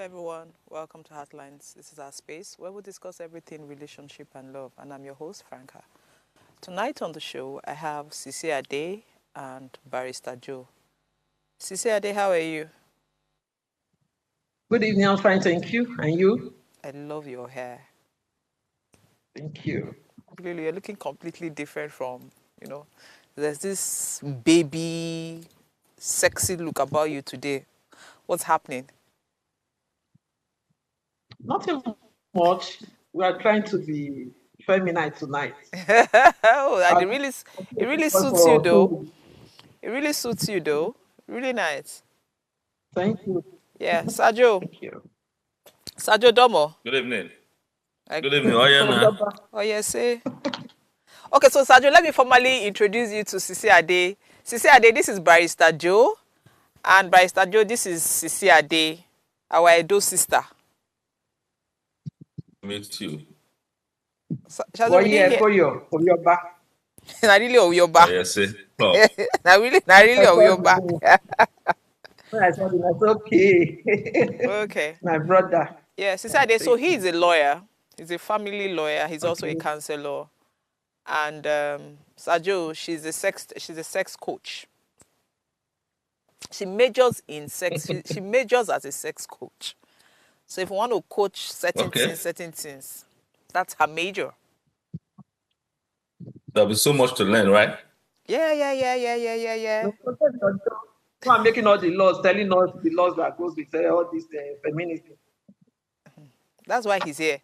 everyone. Welcome to Heartlines. This is our space where we discuss everything relationship and love. And I'm your host, Franca. Tonight on the show, I have Sisi Ade and Barrister Joe. Sisi Ade, how are you? Good evening, I'm fine, thank you. And you? I love your hair. Thank you. Really, you're looking completely different from, there's this baby, sexy look about you today. What's happening? Nothing much. We are trying to be feminine tonight. Oh, and it really suits you though. For It really suits you though. Really nice. Thank you. Yeah, Sajo. Thank you. Sajo Domo. Good evening. Like, Good evening. Oh, yeah, nah. oh, yes, say. Okay, so Sajo, let me formally introduce you to Sisi Ade. Sisi Ade, this is Barrister Joe. And Barrister Joe, this is Sisi Ade, our Edo sister. Meet you. Shazo, we didn't hear. For your back. Na really Oyoba. Oh, yes, oh. na really Oyoba. I said, that's okay. Okay. My brother. Yeah, Sisi Ade, so he is a lawyer. He's a family lawyer. He's also a counselor. And Sajo, she's a sex coach. She majors in sex. She majors as a sex coach. So if you want to coach certain things, that's her major. There'll be so much to learn, right? Yeah. So I'm making all the laws, telling us the laws that goes with all this feminism. That's why he's here.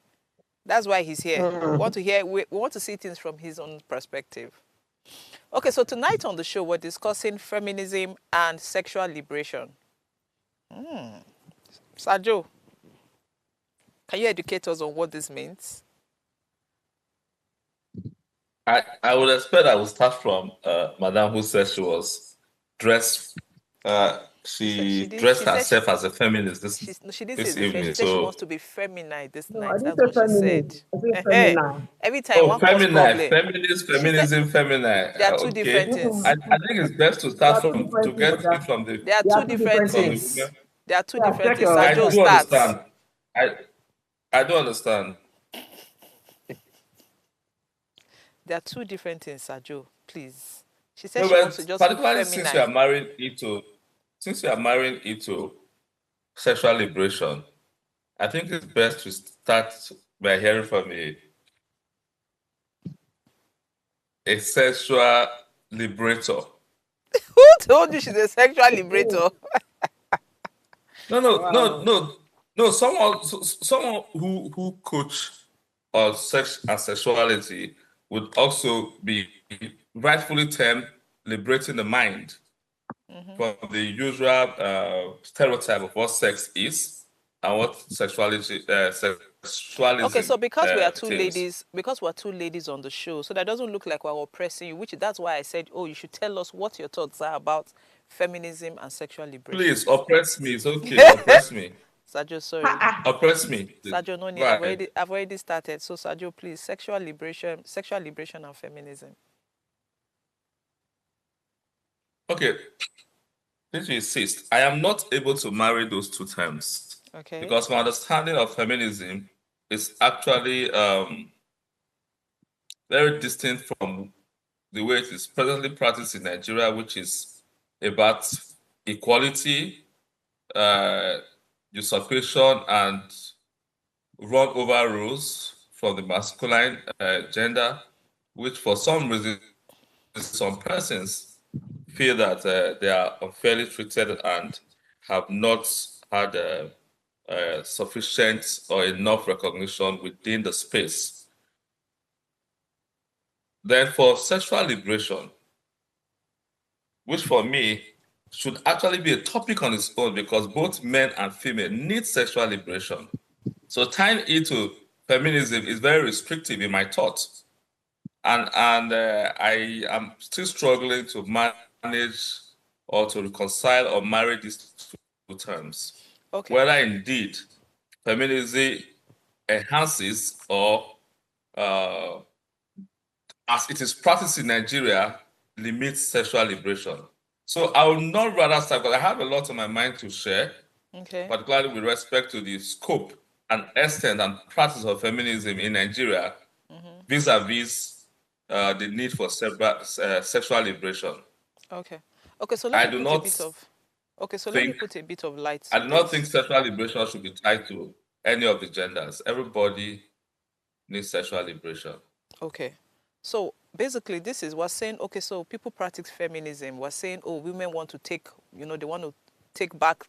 We want to see things from his own perspective. Okay, so tonight on the show, we're discussing feminism and sexual liberation. Sajo, can you educate us on what this means? I would expect I will start from Madame who said she was dressed. She dressed herself as a feminist this evening. She said she wants to be feminine this night. That's what she said. Every time one cause problem. Feminism, feminine. There are two different things. I think it's best to start to get it from the. There are two different things. There are two different things. I do understand. I do understand. There are two different things, Sajo. Please. She said she wants to just be feminine. Since you are marrying into sexual liberation, I think it's best to start by hearing from a sexual liberator. Who told you she's a sexual liberator? No. Someone who coach on sex and sexuality would also be rightfully termed liberating the mind from the usual stereotype of what sex is and what sexualism. Okay, so because we are two ladies on the show, so that doesn't look like we're oppressing you, that's why I said, you should tell us what your thoughts are about feminism and sexual liberation. Please, oppress me. It's okay, oppress me. Sajo, sorry. Oppress me. Sajo, no need. I've already started. So, Sajo, please, sexual liberation and feminism. Okay. This insist. I am not able to marry those two terms. Okay. Because my understanding of feminism is actually very distinct from the way it is presently practiced in Nigeria, which is about equality, usurpation, and run over rules from the masculine gender, which for some reason some persons feel that they are unfairly treated and have not had sufficient or enough recognition within the space. Then for sexual liberation, which for me should actually be a topic on its own because both men and female need sexual liberation. So tying it to feminism is very restrictive in my thoughts. And I am still struggling to manage or to reconcile or marry these two terms. Okay. Whether indeed feminism enhances or, as it is practiced in Nigeria, limits sexual liberation. So I will not rather start because I have a lot on my mind to share. Okay. particularly with respect to the scope and extent and practice of feminism in Nigeria vis-a-vis the need for sexual liberation. Okay. Okay, so let I me do put a not bit of think light I to do not think this. sexual liberation should be tied to any of the genders. Everybody needs sexual liberation. Okay. So basically this is we're saying, okay, so people practice feminism. We're saying, oh, women want to take, they want to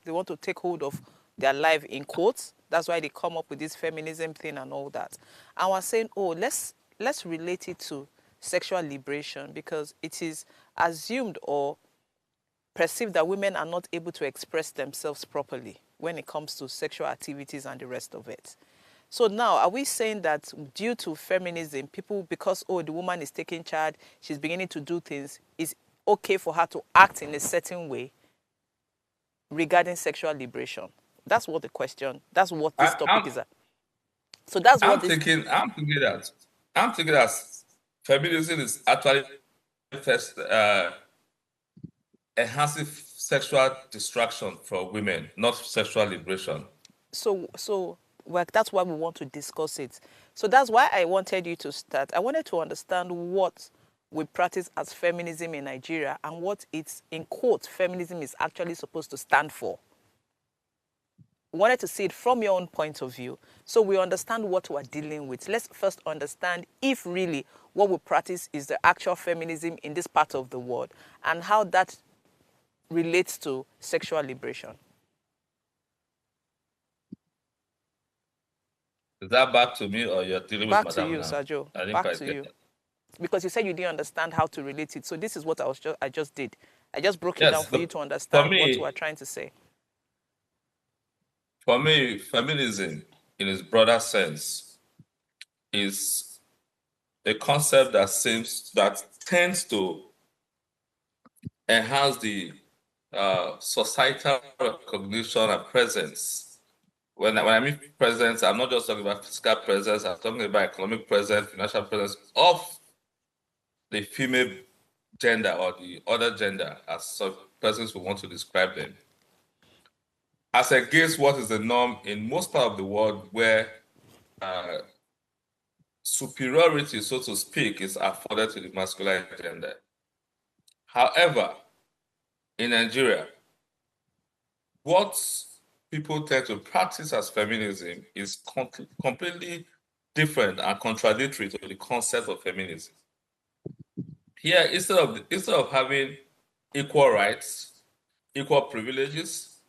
they want to take hold of their life in quotes. That's why they come up with this feminism thing and all that. And we're saying, oh, let's relate it to sexual liberation because it is assumed or perceived that women are not able to express themselves properly when it comes to sexual activities and the rest of it. So now, are we saying that due to feminism, people, because, oh, the woman is taking charge, she's beginning to do things, it's okay for her to act in a certain way regarding sexual liberation? That's what that's what this I, topic I'm is at. So that's what I'm this, thinking I'm thinking that I'm thinking that feminism is actually first enhancing sexual distraction for women, not sexual liberation. so well, that's why we want to discuss it. So that's why I wanted you to start. I wanted to understand what we practice as feminism in Nigeria and what it's in quote feminism is actually supposed to stand for. Wanted to see it from your own point of view so we understand what we're dealing with. Let's first understand if really what we practice is the actual feminism in this part of the world and how that relates to sexual liberation. Is that back to me or you're dealing with Back to Madame you, now? Sergio. I didn't Back quite to get you. that. Because you said you didn't understand how to relate it. So this is what I just did. I just broke it down Yes, for you to for understand what we're me, trying to say. for me, feminism in its broader sense is a concept that tends to enhance the societal recognition and presence. When I mean presence, I'm not just talking about physical presence, I'm talking about economic presence, financial presence of the female gender or the other gender, as some persons who want to describe them. As against what is the norm in most part of the world where uh, superiority, so to speak, is afforded to the masculine gender. However, in Nigeria, what people tend to practice as feminism is completely different and contradictory to the concept of feminism. Here, instead of having equal rights, equal privileges,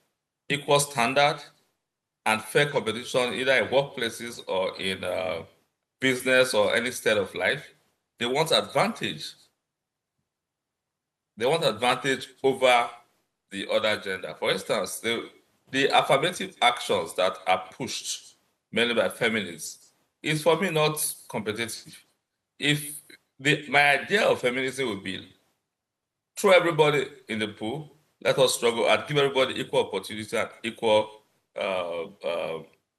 equal standard, and fair competition, either in workplaces or in business or any state of life, they want advantage. They want advantage over the other gender. For instance, the affirmative actions that are pushed mainly by feminists is for me not competitive. If my idea of feminism would be throw everybody in the pool, let us struggle and give everybody equal opportunity and equal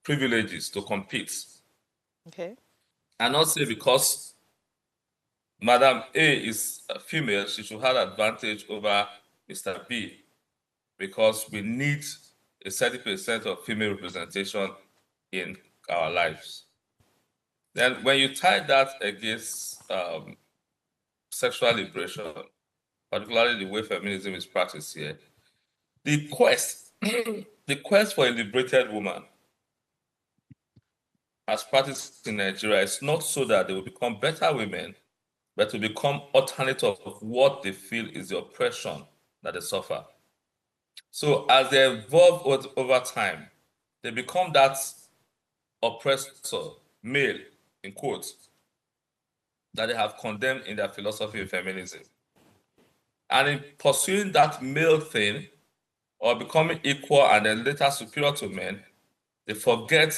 privileges to compete. Okay. And not say because Madam A is a female, she should have advantage over Mr. B because we need a 30% of female representation in our lives. Then when you tie that against sexual liberation, particularly the way feminism is practiced here, the quest, the quest for a liberated woman as practiced in Nigeria is not so that they will become better women, but to become alternate of what they feel is the oppression that they suffer. So as they evolve over time, they become that oppressor, male, in quotes, that they have condemned in their philosophy of feminism. And in pursuing that male thing, or becoming equal and then later superior to men, they forget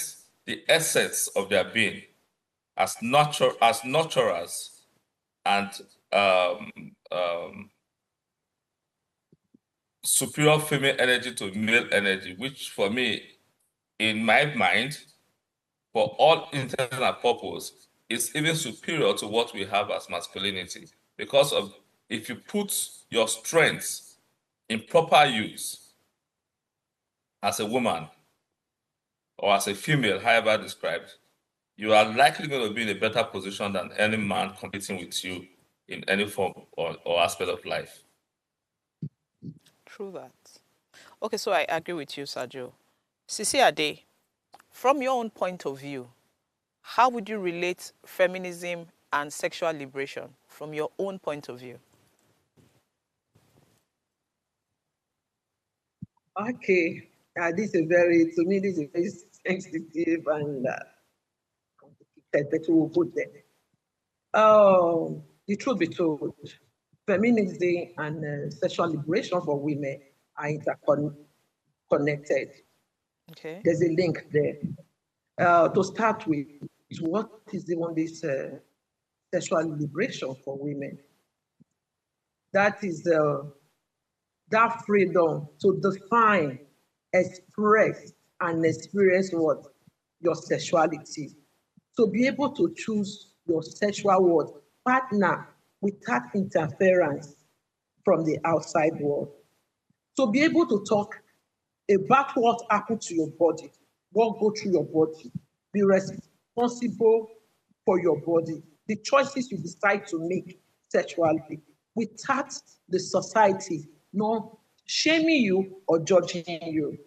the essence of their being as nurturers and um, um, superior female energy to male energy, which for me, in my mind, for all intents and purpose, is even superior to what we have as masculinity. Because of if you put your strengths in proper use, as a woman or as a female, however described, you are likely going to be in a better position than any man competing with you in any form or aspect of life. True that. Okay, so I agree with you, Sergio. Sisi Ade, from your own point of view, how would you relate feminism and sexual liberation from your own point of view? Okay, this is very, to me, this is very sensitive and complicated, but we'll put there. The truth be told, feminism and sexual liberation for women are interconnected. Okay. There's a link there. To start with, what is even this sexual liberation for women? That is that freedom to define, express, and experience what? Your sexuality. To be able to choose your sexual what? Partner without interference from the outside world. To be able to talk about what happened to your body, what go through your body, be responsible for your body, the choices you decide to make sexually, without the society not shaming you or judging you.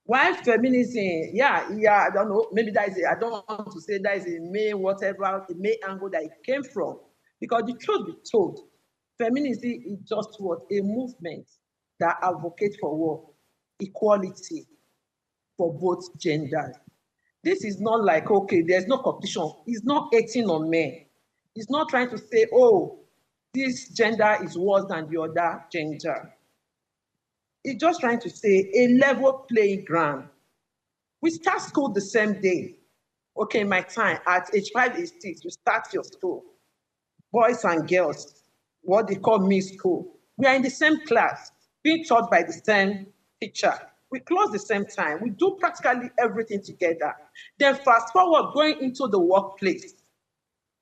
While feminism, I don't know, maybe I don't want to say that is a main whatever, the main angle that it came from. Because the truth be told, feminism is just what? A movement that advocates for what? Equality for both genders. This is not like, okay, there's no competition. It's not hating on men. It's not trying to say, oh, this gender is worse than the other gender. It's just trying to say a level playing ground. We start school the same day. Okay, my time, at age 5, age 6, you start your school. Boys and girls, what they call mixed school. We are in the same class, being taught by the same teacher. We close the same time. We do practically everything together. Then fast forward, going into the workplace.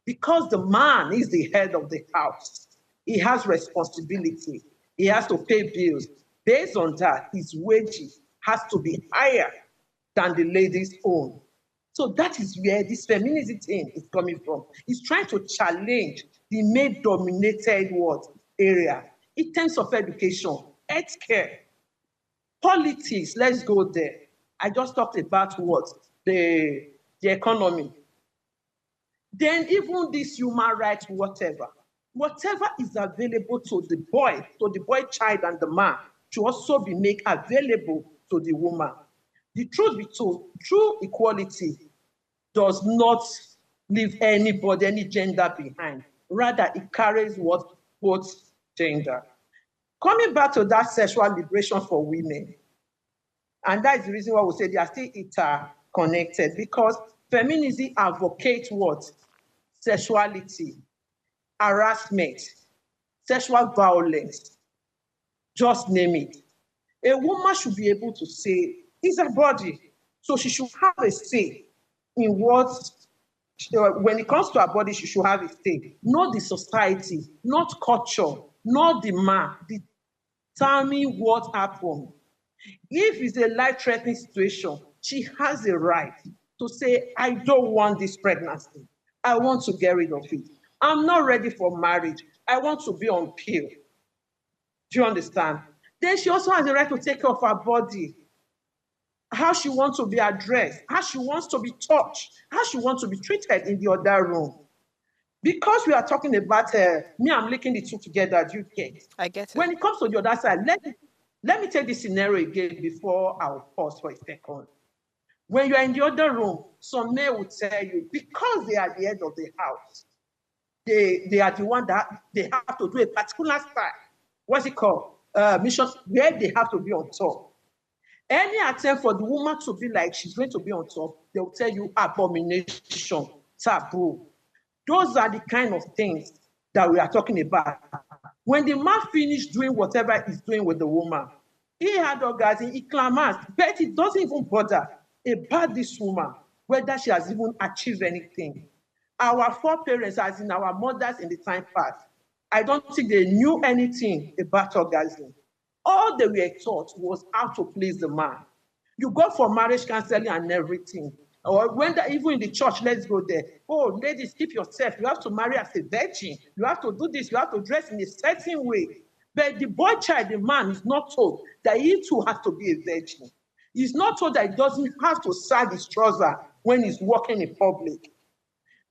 Because the man is the head of the house, he has responsibility. He has to pay bills. Based on that, his wages has to be higher than the lady's own. So that is where this feminism thing is coming from. It's trying to challenge the male-dominated world area in terms of education, healthcare, politics. Let's go there. I just talked about what? The economy. Then even this human rights, whatever is available to the boy child and the man should also be made available to the woman. The truth be told, true equality does not leave anybody, any gender behind. Rather, it carries what? Both gender. Coming back to that sexual liberation for women, and that is the reason why we say they are still interconnected, because feminism advocates what? Sexuality, harassment, sexual violence, just name it. A woman should be able to say, it's her body. So she should have a say in what, when it comes to her body, she should have a say. Not the society, not culture, not the man, determine what happened. If it's a life-threatening situation, she has a right to say, I don't want this pregnancy. I want to get rid of it. I'm not ready for marriage. I want to be on pill. Do you understand? Then she also has the right to take care of her body, how she wants to be addressed, how she wants to be touched, how she wants to be treated in the other room. Because we are talking about me, I'm linking the two together. Do you get? I get it. When it comes to the other side, let me take this scenario again before I'll pause for a second. When you're in the other room, some men will tell you, because they are the head of the house, they are the one that they have to do a particular style. What's it called? Mission, where they have to be on top. Any attempt for the woman to be like she's going to be on top, they will tell you abomination, taboo. Those are the kind of things that we are talking about. When the man finished doing whatever he's doing with the woman, he had orgasm, he clamors, but it doesn't even bother about this woman, whether she has even achieved anything. Our foreparents, as in our mothers in the time past, I don't think they knew anything about orgasm. All they were taught was how to please the man. You go for marriage counseling and everything. Or even in the church, let's go there. Oh, ladies, keep yourself. You have to marry as a virgin. You have to do this. You have to dress in a certain way. But the boy child, the man, is not told that he too has to be a virgin. He's not told that he doesn't have to sag his trouser when he's walking in public.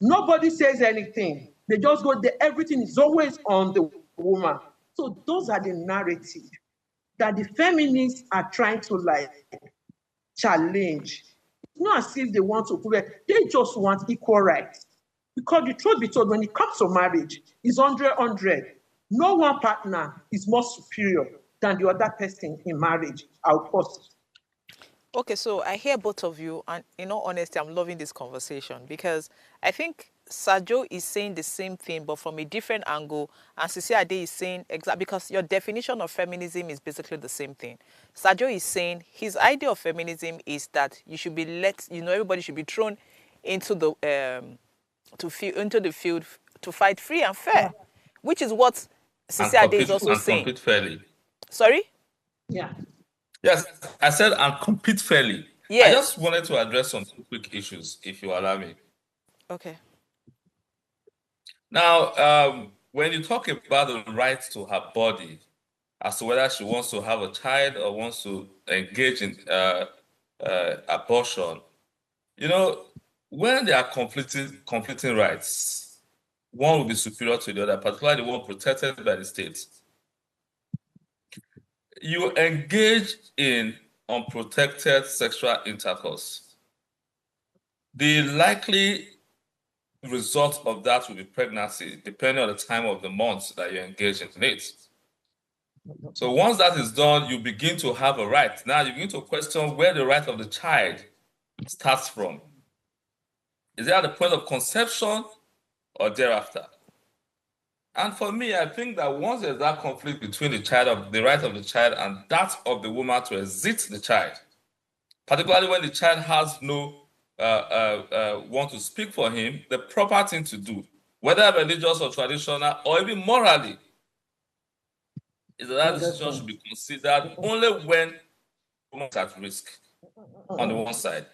Nobody says anything. They just go there. Everything is always on the woman. So those are the narratives that the feminists are trying to challenge. It's not as if they want to prove it. They just want equal rights. Because the truth be told, when it comes to marriage, it's 100-100. No one partner is more superior than the other person in marriage. I'll pause. Okay, so I hear both of you, and in all honesty, I'm loving this conversation because I think Sajo is saying the same thing, but from a different angle, and Sisi Ade is saying exactly because your definition of feminism is basically the same thing. Sajo is saying his idea of feminism is that you should be everybody should be thrown into the into the field to fight free and fair, which is what Sisi Ade is also saying. Compete fairly. Sorry? Yeah. Yes, I said and compete fairly. Yes. I just wanted to address some quick issues, if you allow me. Okay. Now, when you talk about the right to her body, as to whether she wants to have a child or wants to engage in abortion, when there are conflicting rights, one will be superior to the other, particularly the one protected by the state. You engage in unprotected sexual intercourse. The likely result of that will be pregnancy, depending on the time of the month that you engage in it. So once that is done, you begin to have a right. Now you begin to question where the right of the child starts from. Is it at the point of conception or thereafter? And for me, I think that once there's that conflict between the right of the child and that of the woman to exit the child, particularly when the child has no want to speak for him, the proper thing to do, whether religious or traditional or even morally, is that decision should be considered only when the woman is at risk on the one side.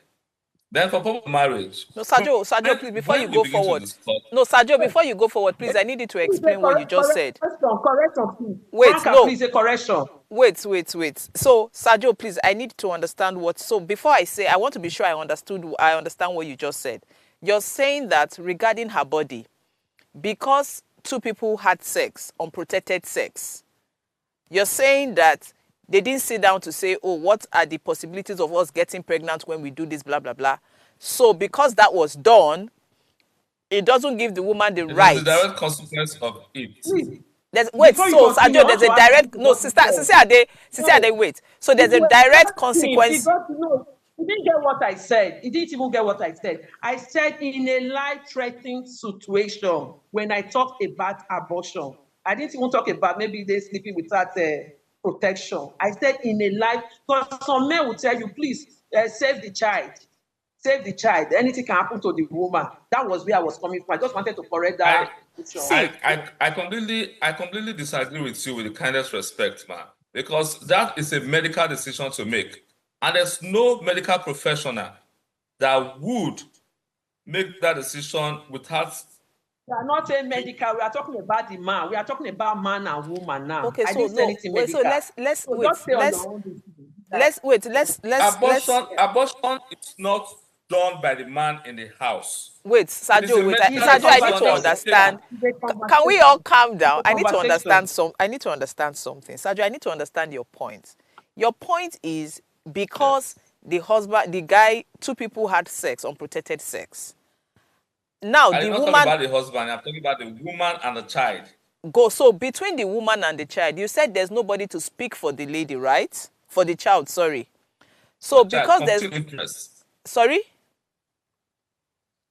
Then for public marriage. No, Sajo, please, before you go forward. No, Sajo, before you go forward, please, I need you to explain what you just said. Correction, please. Wait, no. Please, a correction. Wait. So, Sajo, please, I need to understand so before I say, I want to be sure I understand what you just said. You're saying that regarding her body, because two people had sex, unprotected sex, you're saying that they didn't sit down to say, oh, what are the possibilities of us getting pregnant when we do this, blah, blah, blah. So because that was done, it doesn't give the woman the right. There's a direct consequence of it. Sajo, there's a direct... No, Sister Ade, wait. So there's a direct consequence... He didn't get what I said. He didn't even get what I said. I said in a life-threatening situation when I talked about abortion. I didn't even talk about maybe they sleeping without protection. I said in a life, because some men will tell you, please save the child. Save the child. Anything can happen to the woman. That was where I was coming from. I just wanted to correct that. I completely disagree with you with the kindest respect, man. Because that is a medical decision to make. And there's no medical professional that would make that decision without... We are not saying medical. We are talking about the man. We are talking about man and woman now. Okay, I didn't say anything medical. Abortion is not done by the man in the house. Wait, Sajo, I need to understand. Can we all calm down? I need to understand something. Sajo, I need to understand your point. Your point is because the guy, two people had sex, unprotected sex. Now I'm not talking about the husband. I'm talking about the woman and the child. So between the woman and the child, you said there's nobody to speak for the lady, right? For the child, sorry. So because there's interest. Sorry?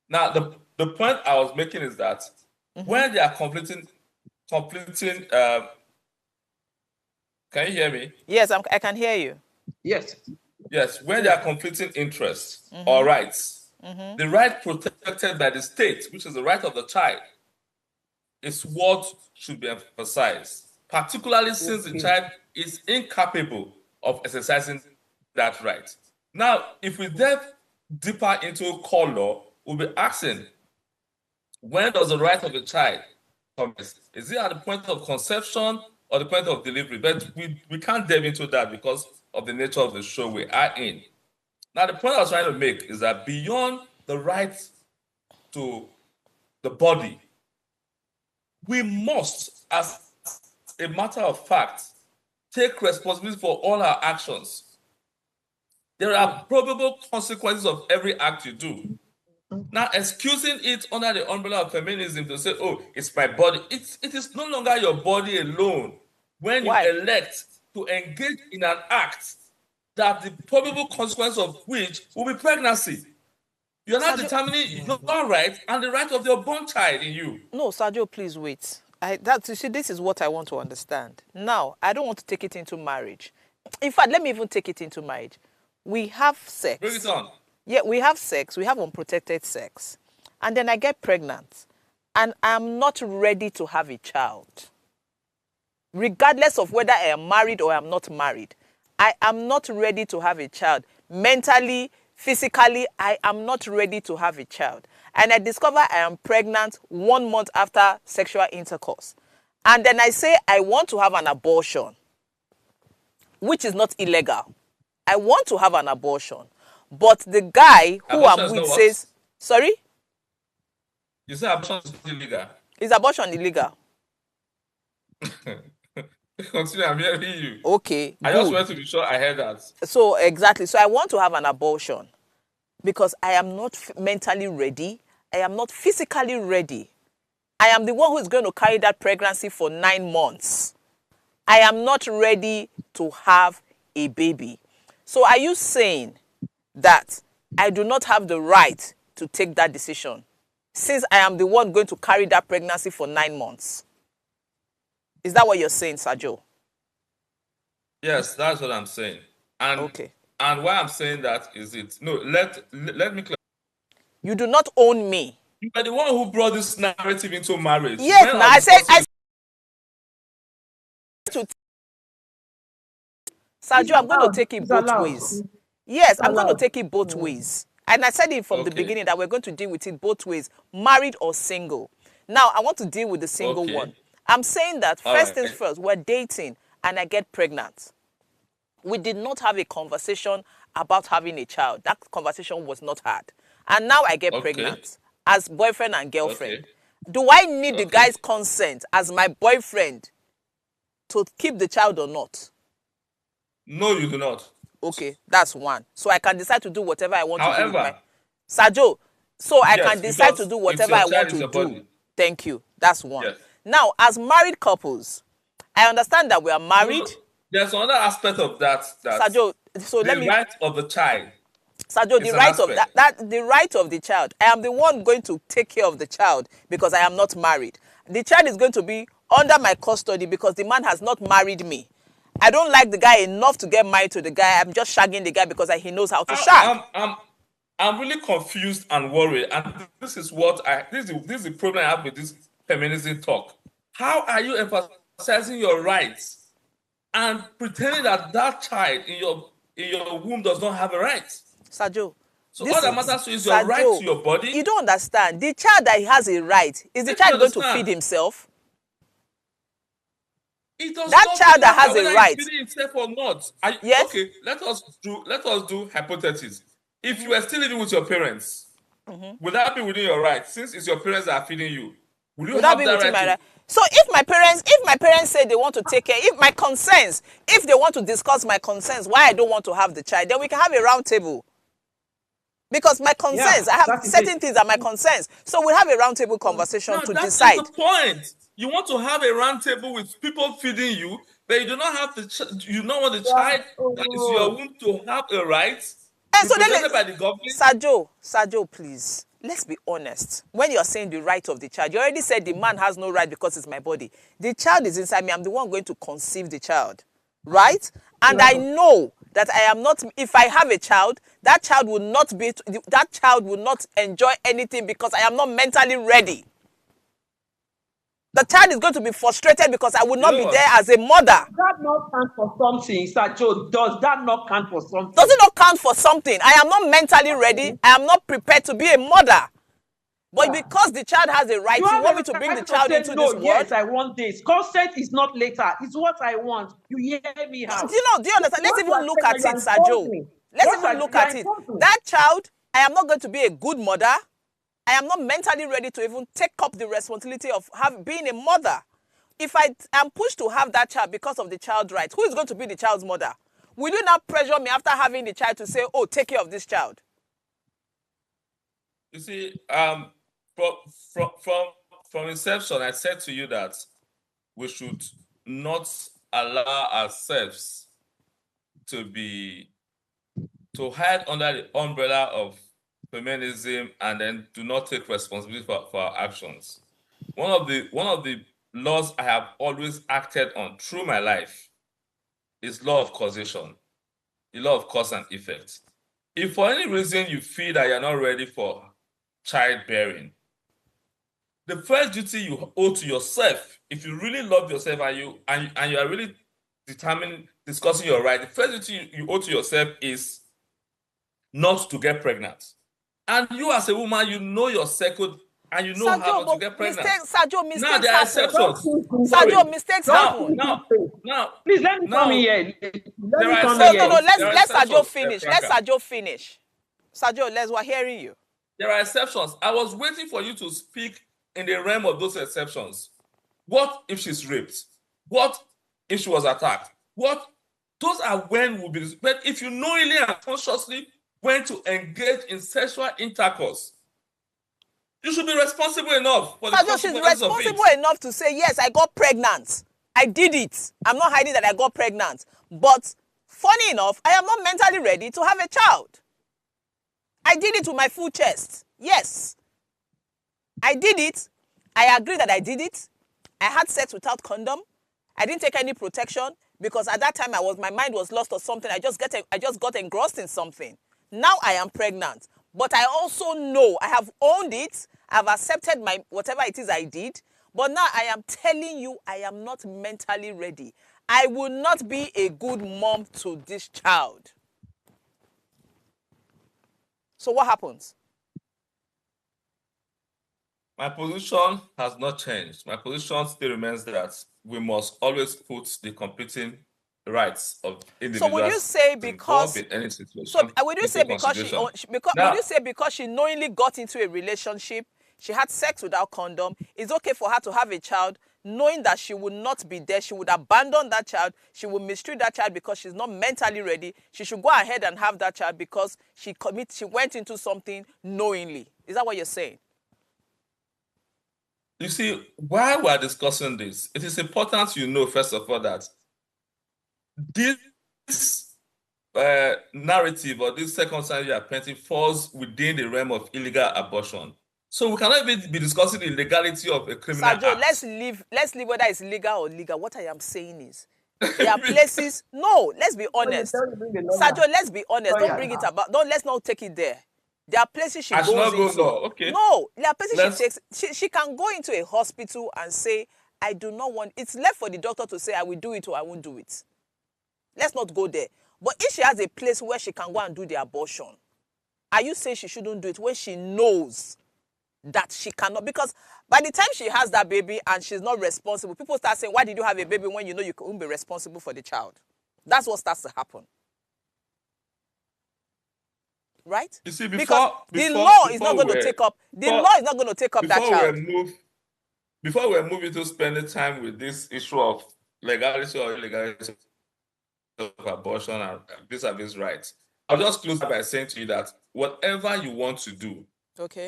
Now the point I was making is that when they are conflicting. Can you hear me? Yes, I can hear you. Yes. Yes, when there are conflicting interests or rights. The right protected by the state, which is the right of the child, is what should be emphasized. particularly since the child is incapable of exercising that right. Now, if we delve deeper into core law, we'll be asking, when does the right of a child commence? Is it at the point of conception or the point of delivery? But we can't delve into that because of the nature of the show we are in. Now, the point I was trying to make is that beyond the right to the body, we must, as a matter of fact, take responsibility for all our actions. There are probable consequences of every act you do. Now, excusing it under the umbrella of feminism to say, oh, it's my body, it is no longer your body alone when you elect to engage in an act that the probable consequence of which will be pregnancy. You're not determining your right and the right of your born child in you. No, Sergio, please wait. You see, this is what I want to understand. Now, I don't want to take it into marriage. In fact, let me even take it into marriage. We have sex. Bring it on. Yeah, we have sex. We have unprotected sex. And then I get pregnant. And I'm not ready to have a child. Regardless of whether I am married or I'm not married. I am not ready to have a child. Mentally, physically, I am not ready to have a child. And I discover I am pregnant 1 month after sexual intercourse. And then I say I want to have an abortion, which is not illegal. I want to have an abortion. But the guy who I'm with says, sorry? You say abortion is illegal. Is abortion illegal? Continue, I'm hearing you. Okay, I just want to be sure I heard that. So, exactly. So I want to have an abortion because I am not mentally ready. I am not physically ready. I am the one who is going to carry that pregnancy for 9 months. I am not ready to have a baby. So are you saying that I do not have the right to take that decision since I am the one going to carry that pregnancy for 9 months? Is that what you're saying, Sergio? Yes, that's what I'm saying. And okay. And why I'm saying that is let me clarify. You do not own me. You are the one who brought this narrative into marriage. Yes, I said Sergio, I'm going to take it both ways. Yes, I'm going to take it both ways. And I said it from the beginning that we're going to deal with it both ways, married or single. Now, I want to deal with the single one. I'm saying that first things first, we're dating and I get pregnant. We did not have a conversation about having a child. That conversation was not had. And now I get pregnant as boyfriend and girlfriend. Do I need the guy's consent as my boyfriend to keep the child or not? No, you do not. Okay, that's one. So I can decide to do whatever I want to do with my... Sergio, I can decide to do whatever I want to do. Thank you. That's one. Yes. Now, as married couples, I understand that we are married. There's another aspect of that. Sergio, the right of the child. Sergio, the right of the right of the child. I am the one going to take care of the child because I am not married. The child is going to be under my custody because the man has not married me. I don't like the guy enough to get married to the guy. I'm just shagging the guy because he knows how to shag. I'm really confused and worried. And this is the problem I have with this feminism talk. How are you emphasizing your rights and pretending that child in your womb does not have a right? Sergio. So all that matters is your right to your body. You don't understand. The child that has a right, is the child going to feed himself? That child that has a right. Feeding himself or not? Yes. Okay, let us do hypothesis. If you were still living with your parents, would that be within your right? Since it's your parents that are feeding you, would you have that right? So if my parents say they want to take care, if they want to discuss my concerns, why I don't want to have the child, then we can have a round table. Because my concerns, I have certain things are my concerns. So we have a round table conversation to decide. That's the point. You want to have a round table with people feeding you, but you do not have you don't want the child that is your womb to have a right. And so then, by the government. Sergio, please. Let's be honest. When you're saying the right of the child, you already said the man has no right because it's my body. The child is inside me. I'm the one going to conceive the child. Right? And I know that I am not, if I have a child, that child will not enjoy anything because I am not mentally ready. the child is going to be frustrated because I will not be there as a mother. Does that not count for something, Sir Joe? Does that not count for something? Does it not count for something? I am not mentally ready. I am not prepared to be a mother. But because the child has a right, you want me to bring the child into this world? Yes, I want this. Consent is not later. It's what I want. You hear me out. Do you understand? Let's even look at it, Sir Joe. Let's even look at it. That child, I am not going to be a good mother. I am not mentally ready to even take up the responsibility of being a mother. If I am pushed to have that child because of the child's right, who is going to be the child's mother? Will you not pressure me after having the child to say, oh, take care of this child? You see, from inception, I said to you that we should not allow ourselves to hide under the umbrella of feminism and then do not take responsibility for our actions. One of the laws I have always acted on through my life is law of causation, the law of cause and effect. If for any reason you feel that you're not ready for childbearing, the first duty you owe to yourself, if you really love yourself and you are really determined, discussing your right, the first duty you owe to yourself is not to get pregnant. And you as a woman, you know your circle and you know how not to get pregnant. Mistakes now there are exceptions. Mistakes happen. Now, please let me come here. Let Sajo finish. Let Sajo finish. Sajo, we're hearing you. There are exceptions. I was waiting for you to speak in the realm of those exceptions. What if she's raped? What if she was attacked? Those are when we'll be. But if you knowingly and consciously went to engage in sexual intercourse, you should be responsible enough for the consequences of it. She's responsible enough to say, yes, I got pregnant. I did it. I'm not hiding that I got pregnant. But funny enough, I am not mentally ready to have a child. I did it with my full chest. Yes. I did it. I agree that I did it. I had sex without condom. I didn't take any protection because at that time my mind was lost or something. I just got engrossed in something. Now I am pregnant. But I also know I have owned it. I've accepted my whatever it is I did. But now I am telling you I am not mentally ready. I will not be a good mom to this child. So what happens? My position has not changed. My position still remains that we must always put the competing rights of individuals. So would you say because in any situation, so would you say because she knowingly got into a relationship, she had sex without condom, it's okay for her to have a child knowing that she would not be there, she would abandon that child, she would mistreat that child because she's not mentally ready. She should go ahead and have that child because she went into something knowingly. Is that what you're saying? You see, while we're discussing this, it is important you know, first of all, that this narrative or this circumstance you are painting falls within the realm of illegal abortion. So we cannot even be discussing the legality of a criminal act. Let's leave whether it's legal or legal. What I am saying is there are places. No, let's be honest. Sajo, let's be honest. Don't bring it about. Let's not take it there. There are places she goes into. Okay. No, there are places she takes. She can go into a hospital and say, I do not want. It's left for the doctor to say, I will do it or I won't do it. Let's not go there. But if she has a place where she can go and do the abortion, are you saying she shouldn't do it when she knows that she cannot? Because by the time she has that baby and she's not responsible, people start saying, why did you have a baby when you know you couldn't be responsible for the child? That's what starts to happen. Right? You see, the law is not going to take up that child. Before we move into spending time with this issue of legality or illegality of abortion and vis-a-vis rights, I'll just close by saying to you that whatever you want to do,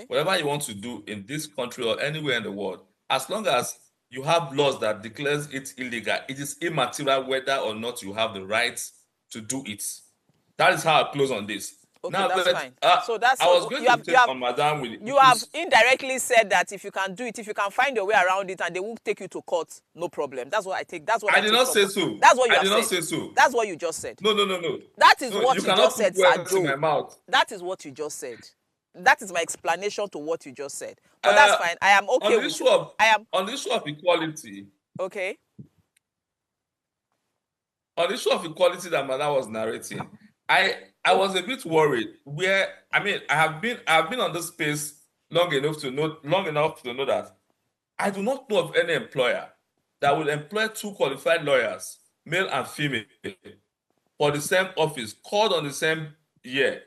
whatever you want to do in this country or anywhere in the world, as long as you have laws that declares it illegal, it is immaterial whether or not you have the rights to do it. That is how I close on this. Okay, now, that's fine. So that's I was going to take on Madame with you have indirectly said that if you can do it, if you can find your way around it, and they won't take you to court, no problem. That's what I take. That's what I did not say so. That's what you I did not say so. That's what you just said. No. That is what you just said, Sajo. in my mouth. That is what you just said. that is my explanation to what you just said. But that's fine. I am okay with on the issue of equality. Okay. On the issue of equality that Madam was narrating, I was a bit worried. I have been on this space long enough to know that I do not know of any employer that will employ 2 qualified lawyers, male and female, for the same office, called on the same year,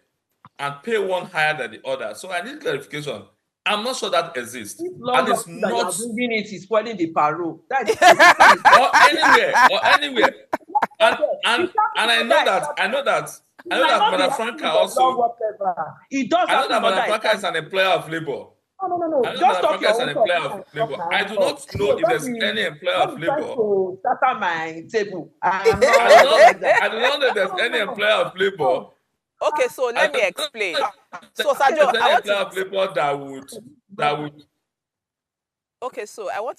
and pay one higher than the other. So I need clarification. I'm not sure that exists. And it's not bringing it is spoiling the parole. That's or anywhere. And I know that Madam Franca also. It does. I know that Madam Franca is an employer of labor. No. Just talk your own employer of labor. I do not know if there's any employer of labor. Start my table. I do not know if there's any employer of labor. Okay, so let me explain. So Sajo, I want to of labor that would. Okay, so I want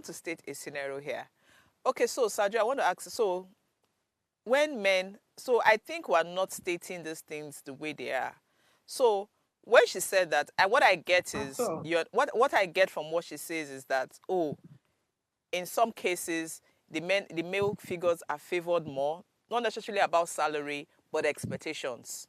to state a scenario here. Okay, so Sajo, I want to ask. So when men, so I think we're not stating these things the way they are. So when she said that, what I get is what I get from what she says is that in some cases the male figures are favored more, not necessarily about salary, but expectations.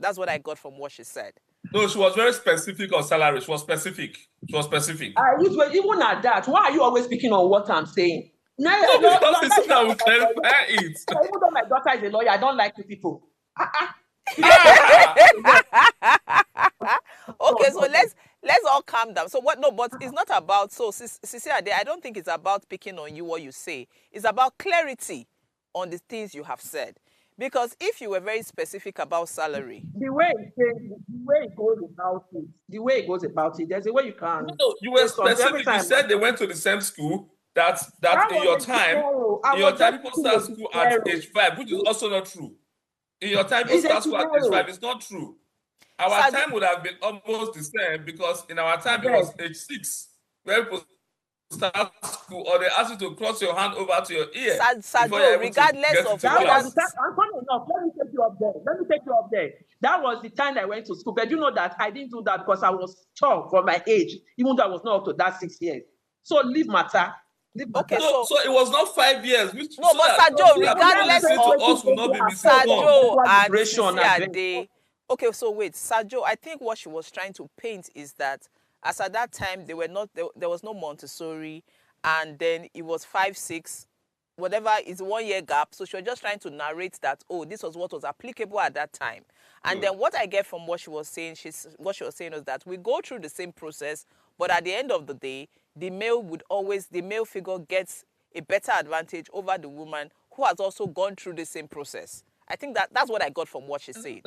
That's what I got from what she said. No, she was very specific on salary. She was specific. Even at that, why are you always speaking on what I'm saying? No, because it's that we clarify it. Even though my daughter is a lawyer, I don't like you people. Okay, so let's all calm down. So what? No, but it's not about. So Cecilia, I don't think it's about picking on you what you say. It's about clarity on the things you have said. Because if you were very specific about salary, the way it goes about it, there's a way you can. No, you were specific. You said they went to the same school. That in your time, people start school at age 5, which is also not true. In your time, people start school at age 5. It's not true. Our time would have been almost the same, because in our time it was age 6 where people start school, or they ask you to cross your hand over to your ear. Sajo, regardless of that was enough. Let me take you up there. That was the time I went to school. But you know that I didn't do that because I was tall for my age, even though I was not up to that 6 years. So leave matter. Okay, so it was not 5 years. But Sajo, regardless of us will not be Sajo and Cecilia. Okay, so wait, Sajo, I think what she was trying to paint is that as at that time there was no Montessori, and then it was 5, 6, whatever is 1 year gap. So she was just trying to narrate that this was what was applicable at that time. And then what I get from what she was saying, was that we go through the same process, but at the end of the day, the male figure gets a better advantage over the woman who has also gone through the same process. I think that's what I got from what she said.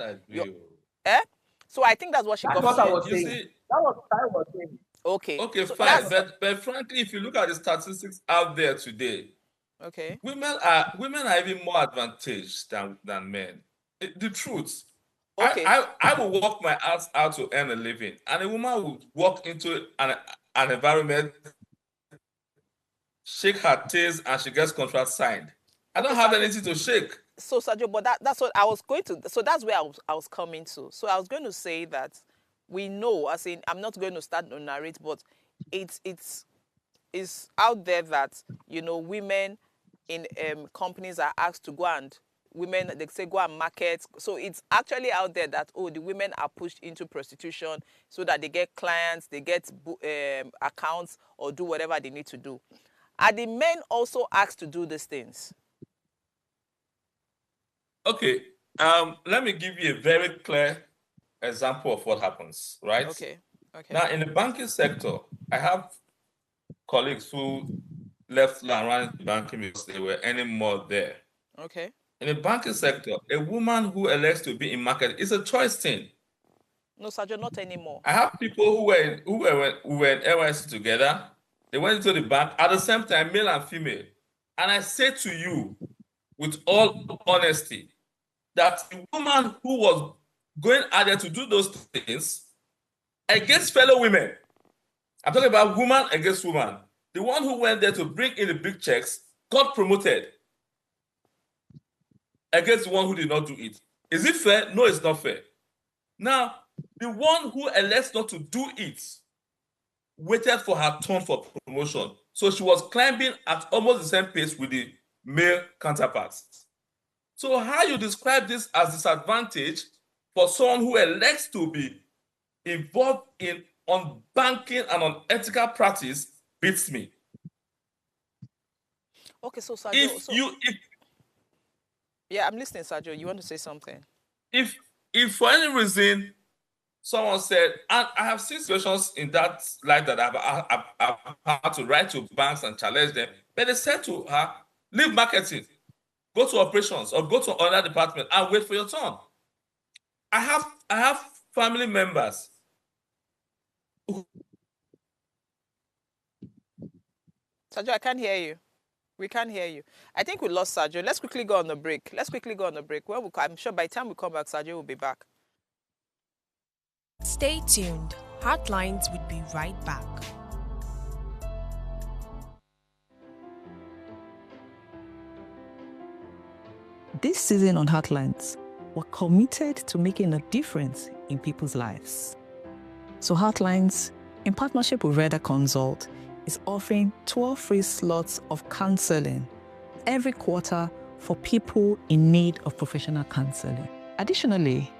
So I think that's what she got from what I was saying. That was what I was saying. Okay, so fine. But frankly, if you look at the statistics out there today, women are even more advantaged than men. The truth. Okay. I will work my ass out to earn a living, and a woman will walk into an environment, shake her tails, and she gets contract signed. I don't have anything to shake. So Sajo, but that's what I was going to. So that's where I was coming to. So I was going to say that we know, as in, I'm not going to start to narrate, but it's out there that women in companies are asked to go and they say go and market. So it's actually out there that the women are pushed into prostitution so that they get clients, they get accounts, or do whatever they need to do. Are the men also asked to do these things? Okay, let me give you a very clear example of what happens, right? Okay. Now, in the banking sector, I have colleagues who left and ran into banking because they were earning more there. Okay. In the banking sector, a woman who elects to be in market is a choice thing. No, Sergio, not anymore. I have people who were in NYC together. They went into the bank at the same time, male and female. And I say to you, with all honesty, that the woman who was going out there to do those things against fellow women, I'm talking about woman against woman, the one who went there to bring in the big checks got promoted against the one who did not do it. Is it fair? No, it's not fair. Now, The one who elects not to do it waited for her turn for promotion. So she was climbing at almost the same pace with the male counterparts. So how you describe this as disadvantage for someone who elects to be involved in unbanking and unethical practice beats me. Okay, so Sajo, yeah, I'm listening, Sajo. You want to say something? If for any reason someone said, and I have seen situations in that life that I've had to write to banks and challenge them, but they said to her, leave marketing, go to operations or go to another department and wait for your turn. I have family members. Sajo, I can't hear you. We can't hear you. I think we lost Sajo. Let's quickly go on the break. When I'm sure by the time we come back, Sajo will be back. Stay tuned. Heartlines will be right back. This season on Heartlines, we're committed to making a difference in people's lives. So Heartlines, in partnership with Reda Consult, is offering 12 free slots of counseling every quarter for people in need of professional counseling. Additionally,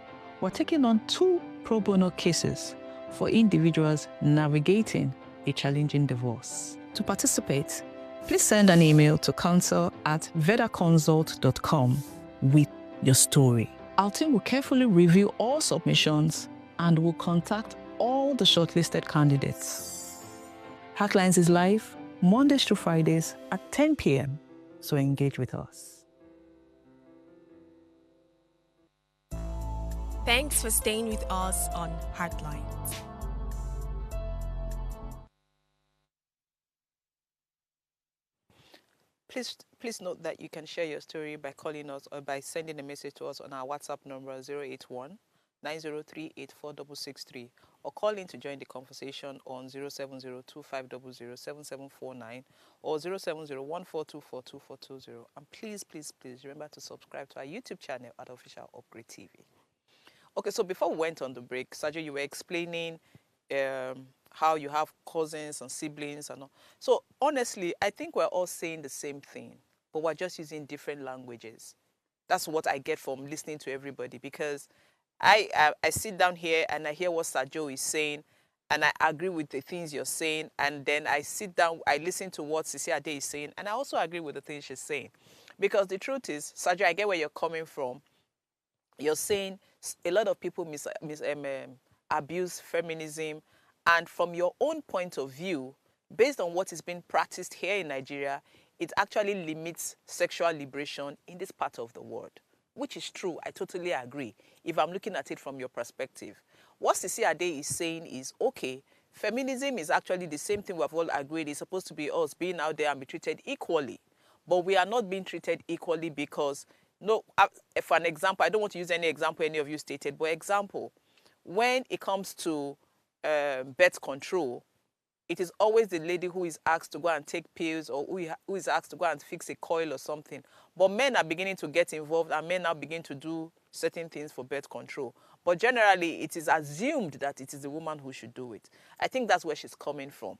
we're taking on 2 pro bono cases for individuals navigating a challenging divorce. To participate, please send an email to counsel@vedaconsult.com with your story. Our team will carefully review all submissions and will contact all the shortlisted candidates. Heartlines is live Mondays through Fridays at 10 p.m. So engage with us. Thanks for staying with us on Heartlines. Please note that you can share your story by calling us or by sending a message to us on our WhatsApp number 081 903 84663 or call in to join the conversation on 07025007749 or 07014242420. And please remember to subscribe to our YouTube channel at Official Upgrade TV. Okay, so before we went on the break, Sajo, you were explaining how you have cousins and siblings and all. So honestly, I think we're all saying the same thing, but we're just using different languages. That's what I get from listening to everybody, because I sit down here and I hear what Sajo is saying and I agree with the things you're saying, and then I sit down, I listen to what Sisi Ade is saying, and I also agree with the things she's saying. Because the truth is, Sajo, I get where you're coming from. You're saying a lot of people abuse feminism, and from your own point of view, based on what is being practiced here in Nigeria, it actually limits sexual liberation in this part of the world, which is true. I totally agree, if I'm looking at it from your perspective. What Sisi Ade is saying is, okay, feminism is actually the same thing we've all agreed. It's supposed to be us being out there and be treated equally. But we are not being treated equally because, for an example, I don't want to use any example any of you stated, but example, when it comes to birth control, it is always the lady who is asked to go and take pills, or who is asked to go and fix a coil or something. But men are beginning to get involved, and men now begin to do certain things for birth control. But generally, it is assumed that it is the woman who should do it. I think that's where she's coming from,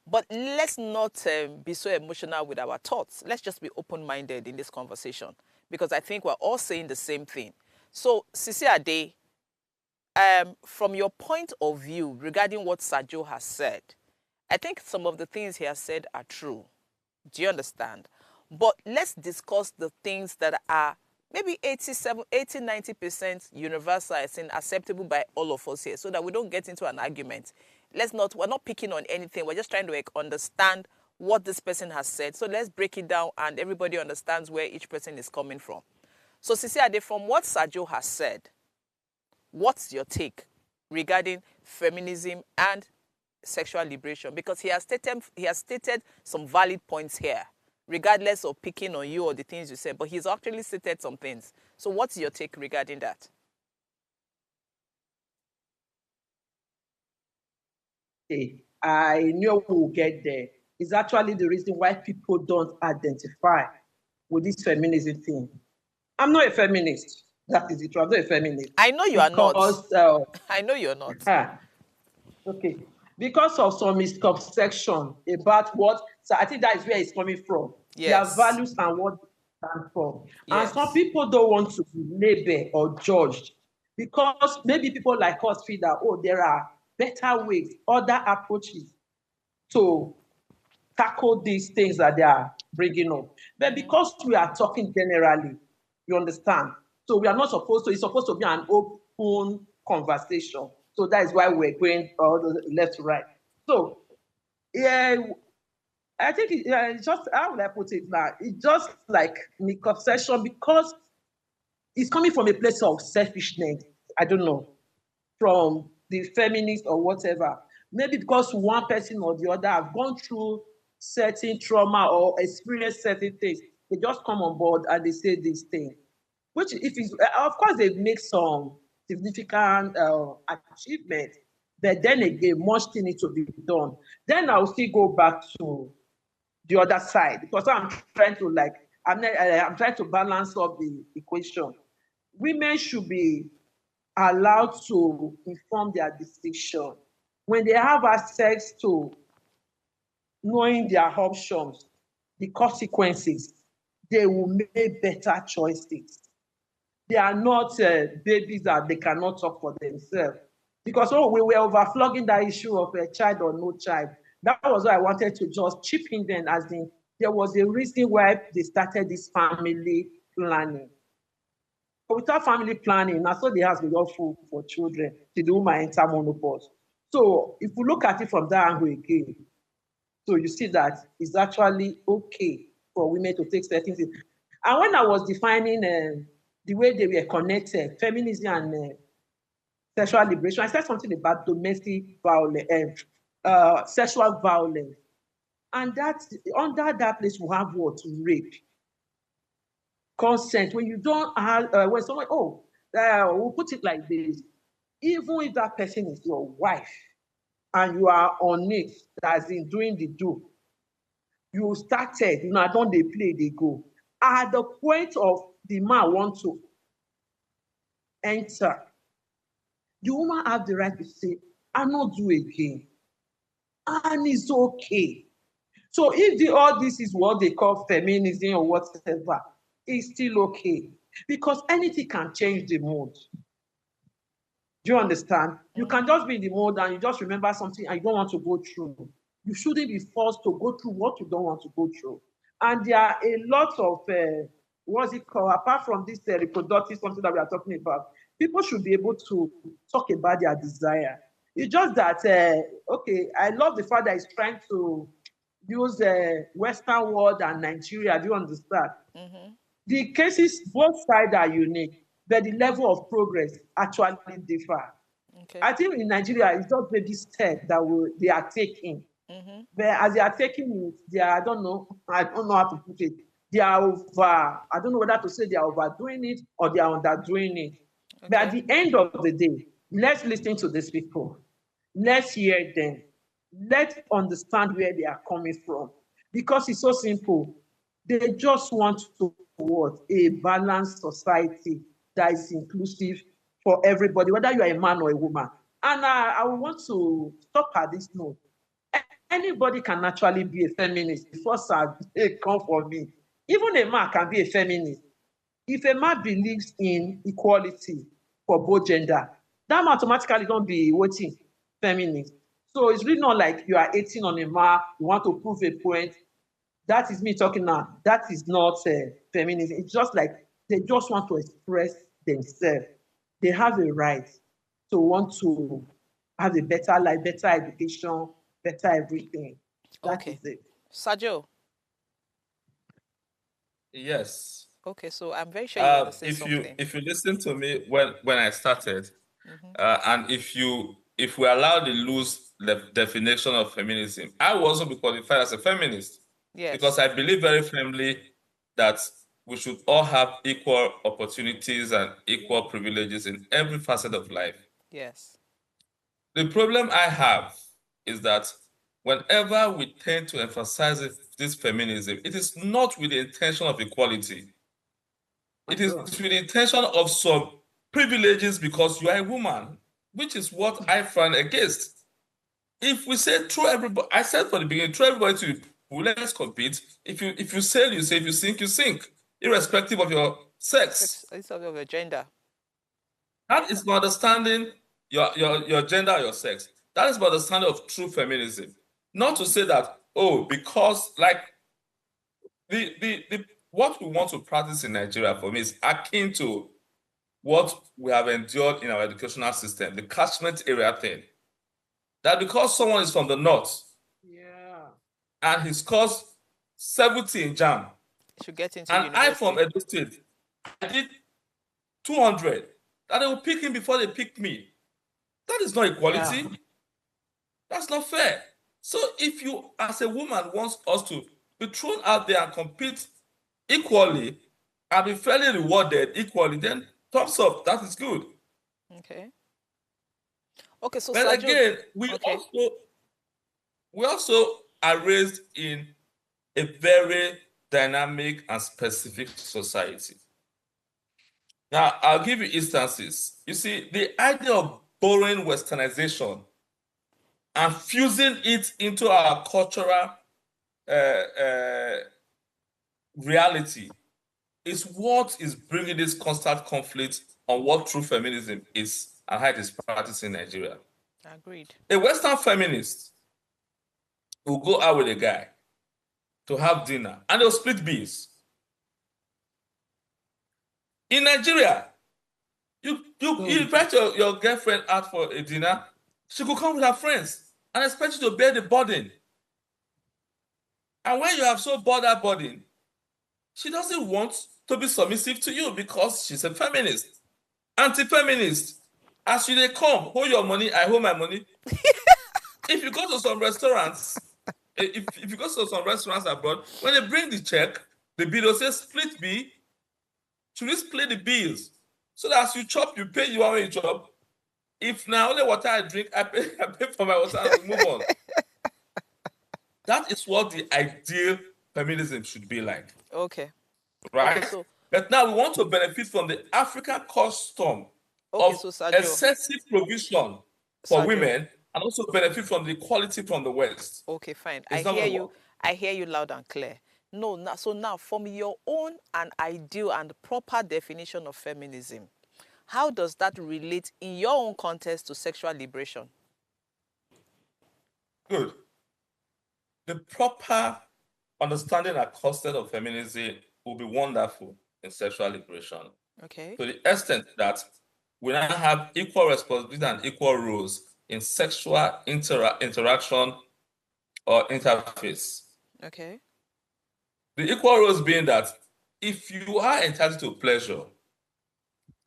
But let's not be so emotional with our thoughts. Let's just be open-minded in this conversation, because I think we're all saying the same thing. So, Sisi Ade, from your point of view regarding what Sajo has said, I think some of the things he has said are true. Do you understand? But let's discuss the things that are maybe 90% universal and acceptable by all of us here, so that we don't get into an argument. We're not picking on anything. We're just trying to understand what this person has said. So let's break it down and everybody understands where each person is coming from. So Sisi Ade, from what Sajo has said, what's your take regarding feminism and sexual liberation? Because he has stated some valid points here, regardless of picking on you or the things you said, but he's actually stated some things. So what's your take regarding that? I knew we'll get there. It's actually the reason why people don't identify with this feminism thing. I'm not a feminist. That is it. I'm not a feminist. I know you are not. Because, I know you're not. okay. Because of some misconception about what, so I think that is where it's coming from. Yes. Their values and what they stand for. Yes. And some people don't want to be labeled or judged because maybe people like us feel that, oh, there are better ways, other approaches to tackle these things that they are bringing up. But because we are talking generally, you understand? So we are not supposed to, it's supposed to be an open conversation. So that is why we're going left to right. So, yeah, I think it's just, how would I put it now? It's just like misconception because it's coming from a place of selfishness. I don't know, from the feminist or whatever. Maybe because one person or the other have gone through certain trauma or experienced certain things, they just come on board and they say this thing. Which, if it's, of course, they make some significant achievements, but then again, much still needs to be done. Then I'll still go back to the other side because I'm trying to I'm trying to balance up the equation. Women should be allowed to inform their decision. When they have access to knowing their options, the consequences, they will make better choices. They are not babies that they cannot talk for themselves. Because we were overflogging that issue of a child or no child. That was why I wanted to just chip in then, as in there was a reason why they started this family planning. But without family planning, that's what they have to go for children to do my enter menopause. So if we look at it from that angle again, so you see that it's actually okay for women to take certain things. And when I was defining the way they were connected, feminism and sexual liberation, I said something about domestic violence, sexual violence. And that under that place we have what? Rape. Consent. When you don't have, when someone, we'll put it like this. Even if that person is your wife and you are on it, as in doing the do, you started, I don't they play, they go. At the point of the man want to enter, the woman have the right to say, I not do again. And it's okay. So if all this is what they call feminism or whatever, it's still okay. Because anything can change the mood. Do you understand? You can just be in the mood and you just remember something and you don't want to go through. You shouldn't be forced to go through what you don't want to go through. And there are a lot of, what's it called, apart from this reproductive something that we are talking about, people should be able to talk about their desire. It's just that, okay, I love the fact that he's trying to use Western world and Nigeria. Do you understand? Mm-hmm. The cases, both sides are unique, but the level of progress actually differ. Okay. I think in Nigeria, it's just baby step that they are taking. Mm-hmm. But as they are taking it, they are, I don't know how to put it. They are I don't know whether to say they are overdoing it or they are underdoing it. Okay. But at the end of the day, let's listen to these people. Let's hear them. Let's understand where they are coming from. Because it's so simple. They just want to what? A balanced society that is inclusive for everybody, whether you are a man or a woman. And I want to stop at this note. Anybody can naturally be a feminist. First, come for me. Even a man can be a feminist. If a man believes in equality for both gender, that man automatically don't be waiting feminist. So it's really not like you are hating on a man, you want to prove a point. That is me talking now. That is not feminism. It's just like they just want to express themselves. They have a right to want to have a better life, better education, better everything. That is it. Sajo. Yes. Okay, so I'm very sure you want to say something. If you listen to me when I started, and if we allow the loose definition of feminism, I wasn't be qualified as a feminist. Yes. Because I believe very firmly that we should all have equal opportunities and equal privileges in every facet of life. Yes. The problem I have is that whenever we tend to emphasize this feminism, it is not with the intention of equality. It is with the intention of some privileges because you are a woman, which is what I find against. If we say throw everybody, I said from the beginning, throw everybody to let's compete. If you sail, you sail. If you sink, you sink, irrespective of your sex. Instead of your gender. That is my understanding. Your gender, or your sex. That is my understanding of true feminism. Not to say that because like the what we want to practice in Nigeria for me is akin to what we have endured in our educational system, the catchment area thing. That because someone is from the north, and he scores 70 in JAM, should get into and university. I from Edo State, I did 200, that they will pick him before they pick me. That is not equality. Yeah. That's not fair. So if you, as a woman, wants us to be thrown out there and compete equally and be fairly rewarded equally, then thumbs up. That is good. Okay. Okay, so but again, we also are raised in a very dynamic and specific society. Now, I'll give you instances. You see, the idea of borrowing westernization and fusing it into our cultural reality is what is bringing this constant conflict on what true feminism is and how it is practiced in Nigeria. Agreed. A Western feminist will go out with a guy to have dinner and they'll split bills. In Nigeria, you invite your girlfriend out for a dinner, she could come with her friends and expect you to bear the burden. And when you have so bought that burden, she doesn't want to be submissive to you because she's a feminist. Anti-feminist. As you they come, hold your money, I hold my money. If you go to some restaurants, if you go to some restaurants abroad, when they bring the check, the bill will say split bill. Should we split the bills? So that as you chop, you pay, you want to chop. If now only water I drink, I pay for my water and we move on. That is what the ideal feminism should be like. Okay. Right? Okay, so, but now we want to benefit from the African custom of excessive provision for women and also benefit from the equality from the West. Okay, fine. I hear you loud and clear. So now, from your own and ideal and proper definition of feminism, how does that relate in your own context to sexual liberation? Good. The proper understanding and concept of feminism will be wonderful in sexual liberation. Okay. To the extent that we now have equal responsibility and equal roles in sexual interaction or interface. Okay. The equal roles being that if you are entitled to pleasure,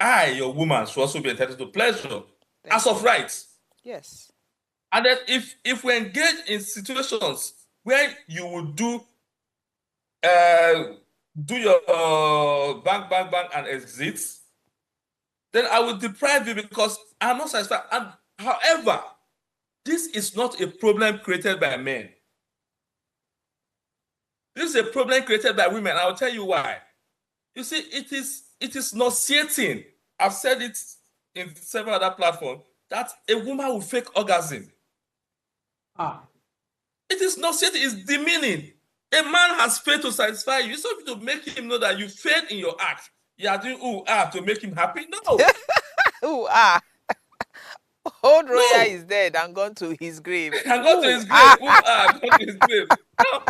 I, your woman, should also be entitled to pleasure as of right. Yes. And then if we engage in situations where you would do your bang and exit, then I will deprive you because I'm not satisfied. And however, this is not a problem created by men. This is a problem created by women. I'll tell you why. You see, it is nauseating. I've said it in several other platforms that a woman will fake orgasm. It is nauseating. It's demeaning. A man has failed to satisfy you. It's not to make him know that you failed in your act. You are doing to make him happy. No. Old Roya is dead and gone to his grave. And gone to his grave. Gone to his grave. No.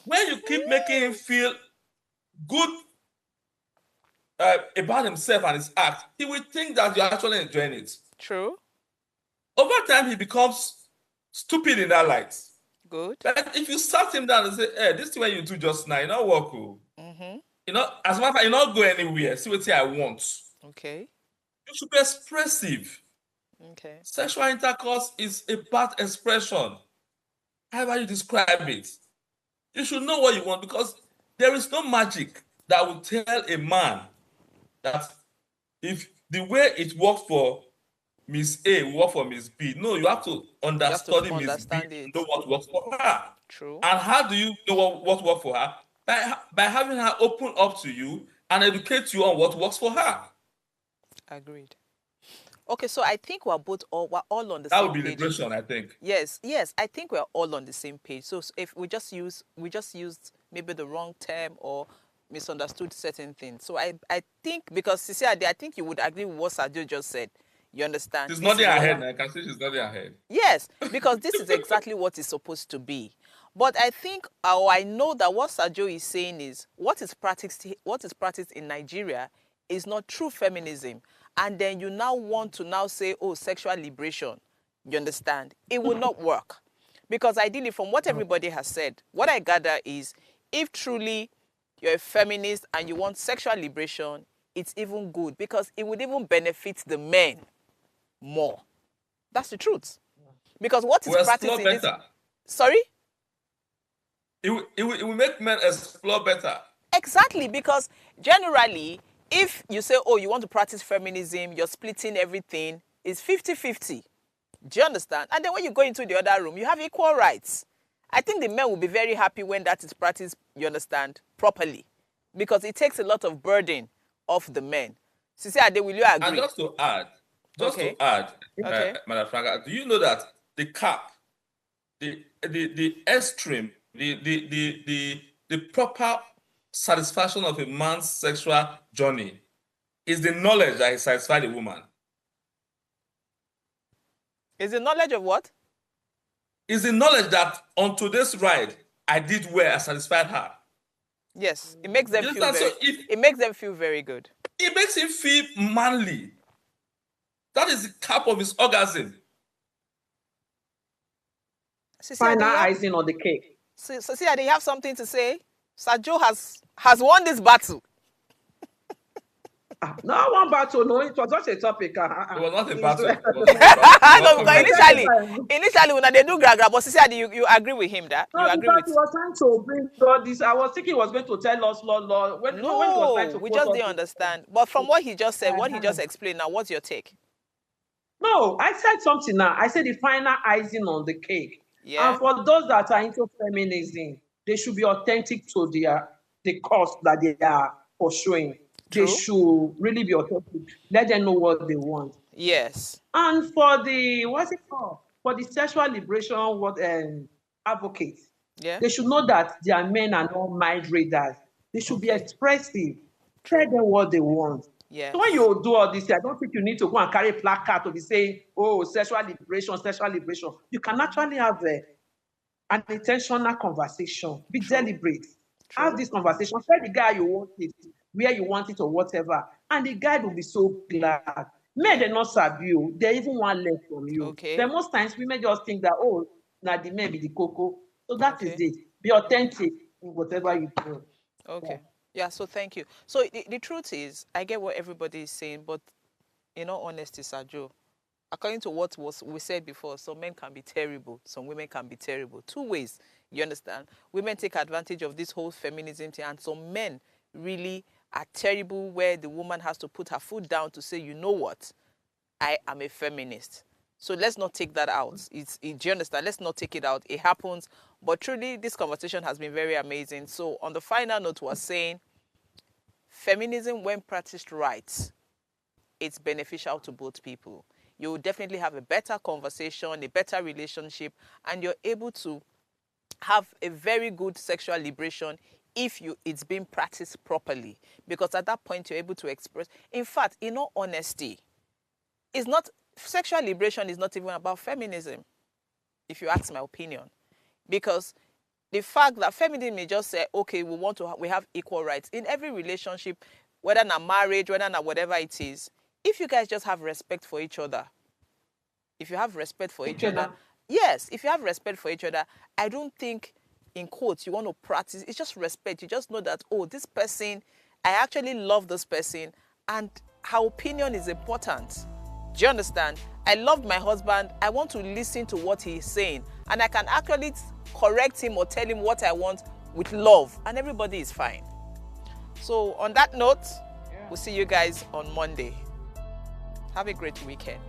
When you keep making him feel good about himself and his act, he will think that you're actually enjoying it. True. Over time, he becomes stupid in that light. Good. But if you sat him down and say, hey, this is what you do just now, you not work. You know, as a matter of fact, you not go anywhere. See what I want. Okay. You should be expressive. Okay. Sexual intercourse is a bad expression. However you describe it. You should know what you want because there is no magic that will tell a man that if the way it works for Miss A will work for Miss B. No, you have to understand Miss B to know what works for her. True. And how do you know what works for her? By having her open up to you and educate you on what works for her. Agreed. Okay, so I think we're all on the That same would be page. liberation, I think. Yes, I think we're all on the same page. So if we just used maybe the wrong term or misunderstood certain things. So I think, because Sisi, I think you would agree with what Sadio just said. You understand? She's This nodding is her what- head. I can see she's nodding her head. Yes, because this is exactly what it's supposed to be. But I think, or I know that what Sajo is saying is what is practiced in Nigeria is not true feminism. And then you now want to now say, oh, sexual liberation. You understand? It will not work. Because ideally, from what everybody has said, what I gather is if truly you're a feminist and you want sexual liberation, it's even good because it would even benefit the men more. That's the truth. Because what is We'll practiced explore in this... better. Sorry? It will make men explore better. Exactly, because generally, if you say, oh, you want to practice feminism, you're splitting everything, it's 50-50. Do you understand? And then when you go into the other room, you have equal rights. I think the men will be very happy when that is practiced, you understand, properly. Because it takes a lot of burden off the men. Sisi Ade, will you agree? And just to add, Okay. Madam Franca, do you know that the cap, the extreme, the proper satisfaction of a man's sexual journey is the knowledge that he satisfied a woman? Is the knowledge of what? Is the knowledge that on today's ride, I did well, I satisfied her. Yes, it makes them You feel understand? very, it makes them feel very good. It makes him feel manly. That is the cap of his orgasm. Final icing on the cake. Sisi Ade, you have something to say? Sajo has won this battle. No one battle, no, it was just a topic. It was not a battle. No, because initially when they do gragra, but Sisi Ade, you agree with him that? No, you agree because with... he was trying to bring all this. I was thinking he was going to tell us, Lord. When he was trying to we just didn't understand. But from what he just said, what he just Uh-huh. explained, now what's your take? No, I said something now. I said the final icing on the cake. Yeah. And for those that are into feminism, they should be authentic to the cause that they are pursuing. True. They should really be authentic. Let them know what they want. Yes. And for the, what's it called? For the sexual liberation advocates, Yeah. they should know that their men are not mind readers. They should be expressive. Tell them what they want. Yes. So when you do all this, I don't think you need to go and carry a placard to be saying, oh, sexual liberation, sexual liberation. You can actually have an intentional conversation. Be deliberate. Have this conversation. Tell the guy you want it, where you want it or whatever. And the guy will be so glad. Men, they not sabi you. They even want less from you. Okay. Then most times, women just think that, oh, now the men be the cocoa. So that is Okay. it. Be authentic in whatever you do. Okay. Yeah, so thank you. So the truth is, I get what everybody is saying, but in all honesty, Sajo, according to what we said before, some men can be terrible, some women can be terrible. Two ways, you understand? Women take advantage of this whole feminism thing, and some men really are terrible where the woman has to put her foot down to say, you know what, I am a feminist. So let's not take that out. Do you understand? Let's not take it out. It happens. But truly, this conversation has been very amazing. So on the final note, we're saying feminism, when practiced right, it's beneficial to both people. You will definitely have a better conversation, a better relationship, and you're able to have a very good sexual liberation if it's being practiced properly. Because at that point, you're able to express. In fact, in all honesty, sexual liberation is not even about feminism, if you ask my opinion. Because the fact that feminism may just say, okay, we have equal rights in every relationship, whether in a marriage, whether in a whatever it is. If you guys just have respect for each other, if you have respect for each other, yes, if you have respect for each other, I don't think, in quotes, you want to practice. It's just respect. You just know that, oh, this person, I actually love this person, and her opinion is important. Do you understand? I love my husband. I want to listen to what he's saying, and I can actually correct him or tell him what I want with love, and everybody is fine. So on that note, we'll see you guys on Monday. Have a great weekend.